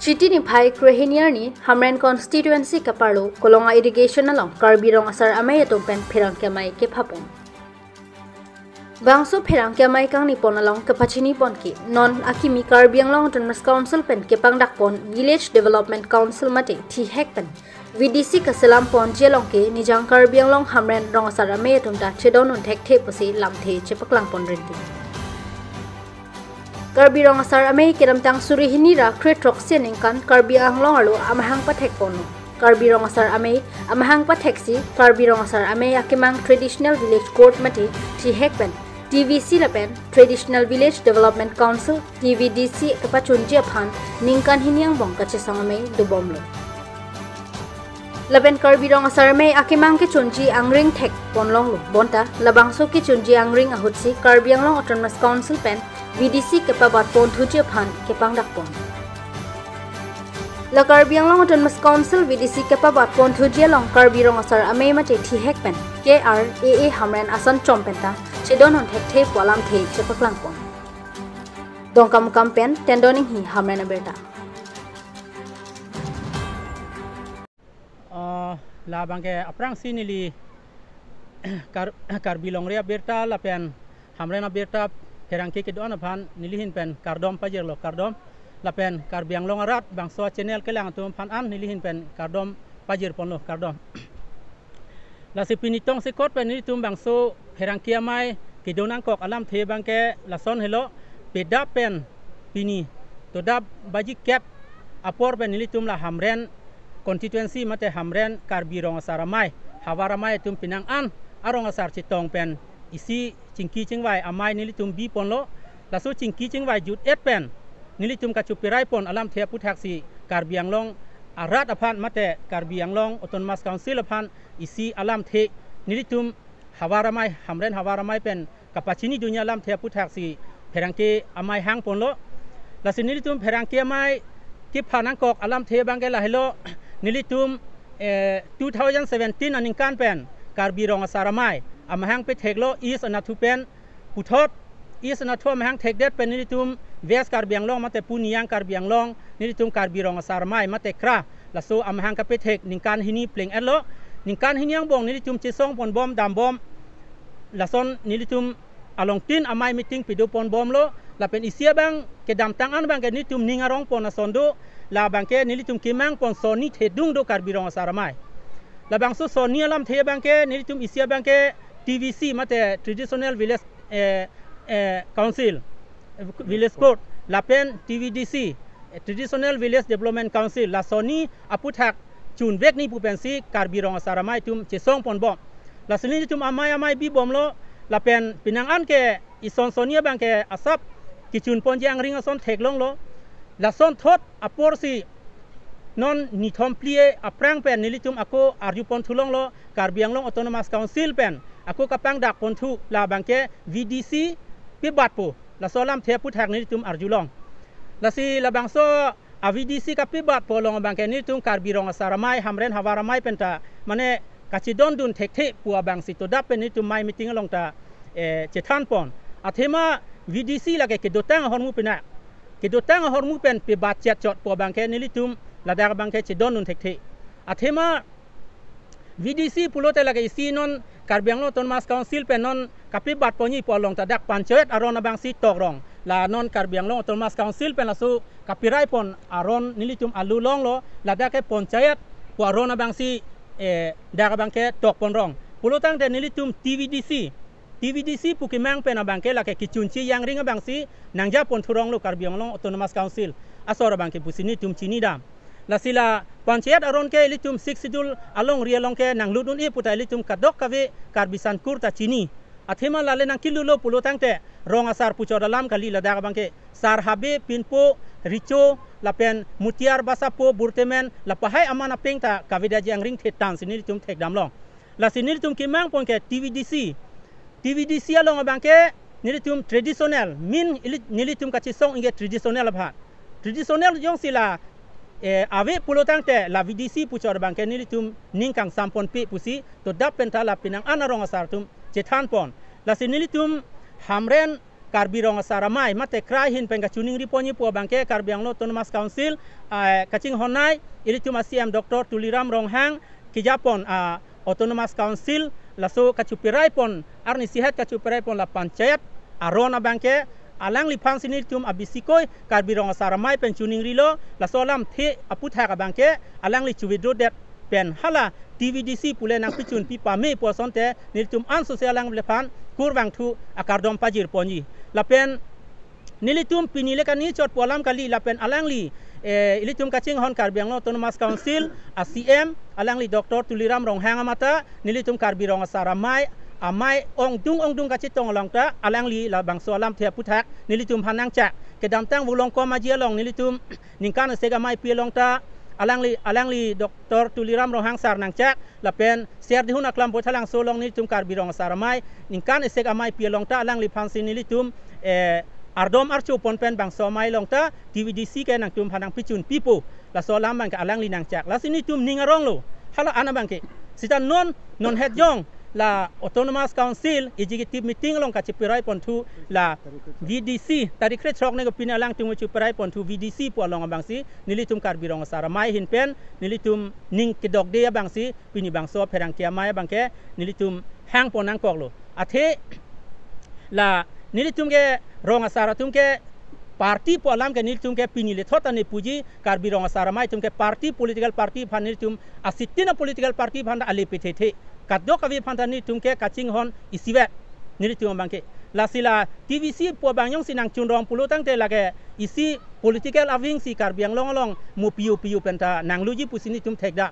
Chiti ni phai krehiniar ni Hamren constituency kaparlo kolonga irrigation along karbirong asar amay atong pen phirang kemai ke phapon. Bangso phirang kemai kang ni pon along kapachini pon ki non akimi karbiang long autonomous council pen ke pangdak pon village development council mate thi hek pen VDC kaselam pon jelong ke nijang karbiang long Hamren rong asar amay atong ta chedon on thek the pasi lam the chepaklang pon renti. Karbirong asar amay kiramtang surihini ra kretrok seningkan karbiang long alo amahang pathek pono. Karbirong asar amay amahang patheksi karbirong asar amay akimang traditional village court mati thi hekpen TVC lapen traditional village development council TVDC kapachunji aphan ningkan hiniang bong kachesang amay dubomlo. Lapen karbirong asar amay akimang ke chunji angring thek ponlong lo bonta labangso ke chunji angring ahutsi karbiang long autonomous council pen VDC kepabat pon thuji phan kepang dak pon. La Karbiang long autonomous council VDC kepabat pon thuji long karbirong asar amay mate thi hekpen KRAA Hamren asan chompenta chedon on thek the polam the chepaklang pon. Dongkam kampen tendoning hi Hamren aberta. La bangke aprang sinili karbilong ria berta lapen Hamren aberta herangke ke doan aphan nilihin pen kardom pajer lo kardom lapen karbiang long arat bangso channel ke lang tum phan an nilihin pen kardom pajer pon lo kardom la sipinitong se kot pen nilitum bangso herangke amai ke donang kok alam the bangke lason helo peda pen pini to dab baji cap apor pen nilitum la Hamren constituency mate Hamren karbirong asaramai hawaramai tum pinang an arong asar chitong pen isi cingki cingwai amai nilitum bi pon lo lasu cingki cingwai jut et pen nilitum kacupirai pon alam thea puthaksi karbiang long arat aphan mate karbiang long autonomous council aphan isi alam the nilitum hawaramai Hamren hawaramai pen kapachini dunia alam thea puthaksi pherangke amai hang pon lo lasu nilitum pherangke amai ki phanang kok alam the bangke la helo nilitum 2017 aningkan pen karbirong asaramai amahang pe theklo is anathu pen puthot is anathu amahang thek det pen nilitum ves karbiang long mate puniang karbiang long nilitum karbirong asarmai mate kra laso amahang ka pe thek ningkan hini pleng elo ningkan hiniang bong nilitum chisong pon bom dam bom lason nilitum along tin amai meeting pido pon bom lo lapen isia bang ke dam tangan bang ke nilitum ningarong pon asondo la bang ke nilitum kimang pon soni thedung do karbirong asarmai la bang so soni alam the bang ke nilitum isia bang ke TVC mate traditional village council village court lapen TVDC traditional village development council la soni aputhak chun vek ni pupensi karbirong asaramai tum chesong pon bom la sini tum amai bi bom lo lapen pinangan ke ison sonia bang ke asap kichun pon jang ring ason theklong lo la son thot aporsi non ni thomplie aprang pen nilitum ako arjupon thulong lo karbiang long autonomous council pen aku kapang dak pontu la bangke VDC pibat po la solam the puthak nilitum arjulong la si la bangso a VDC ka pibat po long bangke nilitum karbirong asaramai Hamren hawaramai penta mane kachidon dun thekte pu abang si to dap pen nilitum mai meeting long ta chethan pon athema VDC la ke dotang hormu pena ke dotang hormu pen pibat chat chot po bangke nilitum la dar bangke chidon dun thekte athema VDC pulote lagi isi non karbiang lo autonomous council pen non kapibat ponyi polong tadak panchayat aron abang si togrong la non karbiang lo autonomous council pen lasu kapirai pon aron nilitum alulong lo la dak panchayat po aron abang si dak abang ke tok ponrong pulotang de nilitum TVDC pukimang pen abang ke la ke kichunchi yang ring abang si nangja pon thurong lo karbiang lo autonomous council asor abang ke pusini tum chini dam la sila panchayat aron ke litum 6 sidul along rialong ke nang ludun e putai litum kadok kave karbisan kurta chini athema lale nang kilulo pulotang te rong asar puchor dalam kali ladak bangke sar habe pinpo richo lapen mutiar basapo burtemen lapahai amana pengta kavida jang ring thetan sini litum thek damlong la sini litum kimang pon ke TVDC along bangke nilitum traditional min nilitum kachisong inge traditional abha traditional jong sila ave pulotang te la VDC puchor bangke nilitum ningkang sampon pi pusi to dap penta la pinang anarong asartum chethan pon la sinilitum Hamren Karbi rong saramai mate krai hin pen kacuning riponi po bangke Karbi Anglong Autonomous Council kacing honai ilitum ACM Dr. Tuliram Ronghang kijapon Autonomous Council laso kacupirai pon arni sihat kacupirai pon la panchayat arona bangke alang li phang sinil tum abisikoi Karbi rong saramai pen cuning rilo laso lam the aputha ka bangke alang li chuwidro det pen hala TVDC pule nang pichun pi pame po sonte niltum an sosial lang lepan kurwang thu akardom pajir ponji lapen nilitum pinile kani chot polam kali lapen alangli ilitum kaching hon Karbi Anglong Autonomous Council ACM alangli Dr. Tuliram Ronghang amata nilitum Karbi rong saramai amai ong dung kachitong longta alangli la bangso alam thia puthak nilitum hanang cha kedam tang wulong ko majia long nilitum ningkan sega mai pi longta alangli Dr. Tuliram Ronghang sar nang chak lapen ser dihun aklam bothalang solong nilitum Karbi rong saramai ningkan sega mai pi longta alangli phansin nilitum ardom archu ponpen bang somai longta TVDC ke nang tum hanang pichun pipo la solam bang ka alangli nang chak la sini tum ningarong lo hala ana bang ke sita non het jong la Autonomous Council executive meeting long ka chipirai pon thu la VDC tarik re chok ne ko pin alang tum chipirai pon thu VDC po long bang si nilitum Karbi rong saramai hin pen nilitum ning kidok de bang si pini bang so pherang kia mai bang ke nilitum hang ponang kok lo athe la nilitum ke rong asaratum ke parti po alam ke nilitum ke pinile thota ne puji Karbi rong saramai tum ke parti political party phan nilitum asitina political party phan ale pethe kaddo kavi phan ni tum ke kaching hon isiwet nilitum bangke lasila TVC po bangyong sinang chunrong pulu tang te lage isi political aving si Karbi Anglong long mu piu penta nangluji pusini tum thekda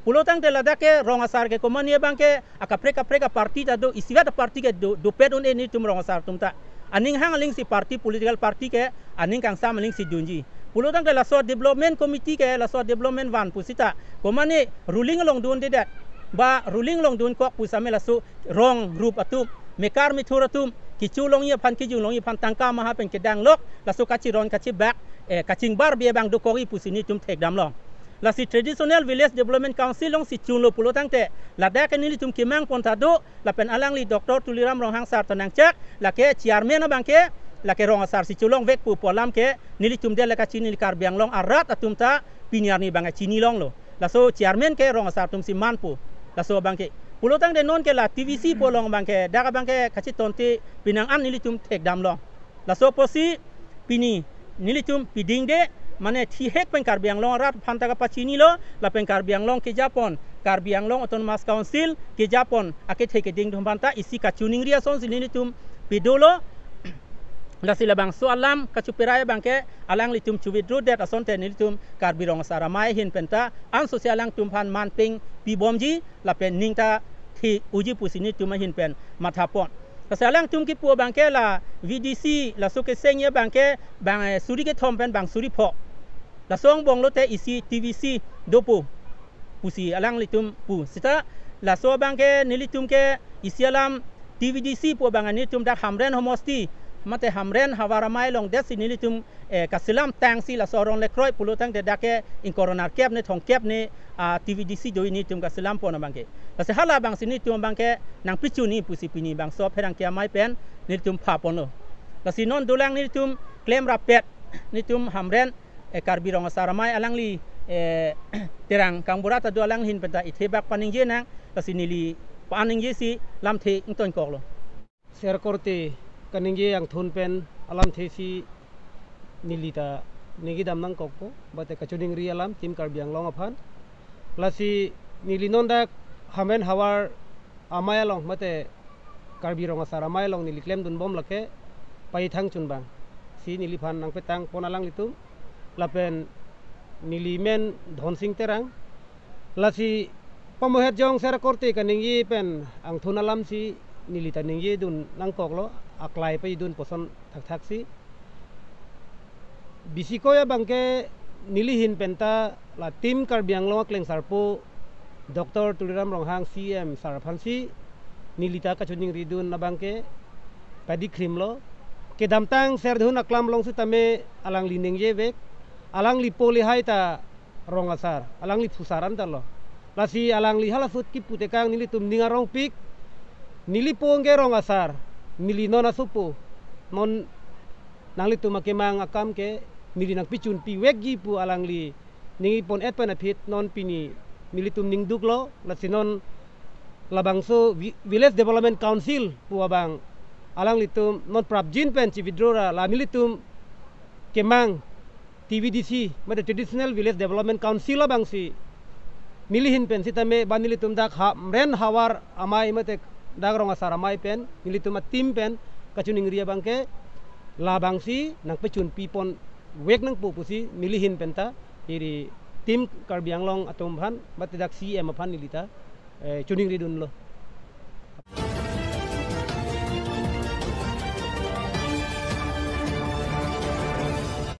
pulo tang te lada ke rong asar ke komania bangke akapreka parti ta do isiwet parti ke do pedon e ni tum rong asar tum ta aning hang ling si parti political party ke aning kang sam ling si dunji pulo tang ke la so development committee ke la so development van pusita komane ruling long dun de dat ba ruling long dun kok pusame la so rong group atum mekar mithuratum kichulong ye phan kijulong ye phan tangka maha pen kedang lok la so kachiron kachi bak kaching bar be bang do kori pusini tum thek dam long la si traditional village development council long si chunlo pulo tang te la da ke ni tum kimang pontado la pen alang li Dr. Tuliram Ronghang sar tanang chak la ke chairman bang ke la ke rong asar si chulong vek pu polam ke ni tum de la ka chini Karbi Anglong arat atum ta piniar ni bang chini long lo la so chairman ke rong asar tum si manpu la so bang ke pulo tang de non ke la TVC polong bang ke da ka bang ke kachi tonte pinang an ni tum thek dam long la so posi pini ni tum piding de mane thi hek pen Karbi Anglong rat phanta ka pachini lo la pen Karbi Anglong ke Japon Karbi Anglong Autonomous Council ke Japon ake theke ding dhum banta isi ka chuning ria son silini tum pidolo la sila bang so alam ka chupirai bang ke alang li tum chuwidro det ason te ni tum Karbi rong saramai hin penta an sosial lang tum phan man ping pi bomji la pen ningta thi uji pusini tum hin pen mathapon kasalang tum ki pu bang ke la VDC la so ke sengye bang ke bang suri ke thom pen bang suri pho la song bong lo te isi TVC dopo pusi alang litum pu sita la so bang ke nilitum ke isi alam TVDC po bang ani tum dak hamren homosti mate hamren hawaramai long desi nilitum kasilam tangsi la sorong le kroi pulo tang de dake in corona kep ne thong kep ne TVDC do ini tum kasilam po na bang ke la se hala bang sini tum bang ke nang pichu ni pusi pini bang so pherang kia mai pen nilitum pha pon lo la sinon dulang nilitum claim rapet nitum hamren Karbi rong saramai alangli terang kang burata do alang hin penta ithebak paning je nang kasinili paning je si lam the ington koklo ser korte kaning je yang thun pen alam the si nilita nigi dam nang kokko bate kachuning ri alam tim Karbi Anglong aphan lasi nilinonda hamen hawar amaya long mate Karbi rong saramai long nili claim dun bom lake pai thang chun bang si nili phan nang petang ponalang litum lapen nilimen dhonsing terang lasi pamohet jong sera korte kaningi pen ang thunalam si nilita ningi dun nangkok lo aklai pe dun poson thak si bisikoya bangke nilihin penta la tim Karbi Anglong kleng sarpo Dr. Tuliram Ronghang CM saraphansi nilita kachuning ridun na bangke padi krim lo kedamtang ser dhun aklam long su tame alang lining je vek alang li poli hai ta rong asar alang li pusaran ta lo lasi alang li hala sut ki putekang nili tum ninga rong pik nili pongge rong asar nili nona supu non nang li tu makemang akam ke nili nang pichun pi wegi pu alang li ningi pon et pan apit non pini militum ning duklo la sinon labang so village development council pu abang alang litum non prabjin pen ci withdrawra la militum kemang TVDC made traditional village development council abang si milihin pen sitame banilitum dak ren hawar amai mate dagrong asar amai pen militum tim pen kacuning ria bangke labang si nang pecun pipon wek nang pupusi milihin penta iri tim Karbi Anglong atom bhan mate dak CM aphan nilita cuning ridun lo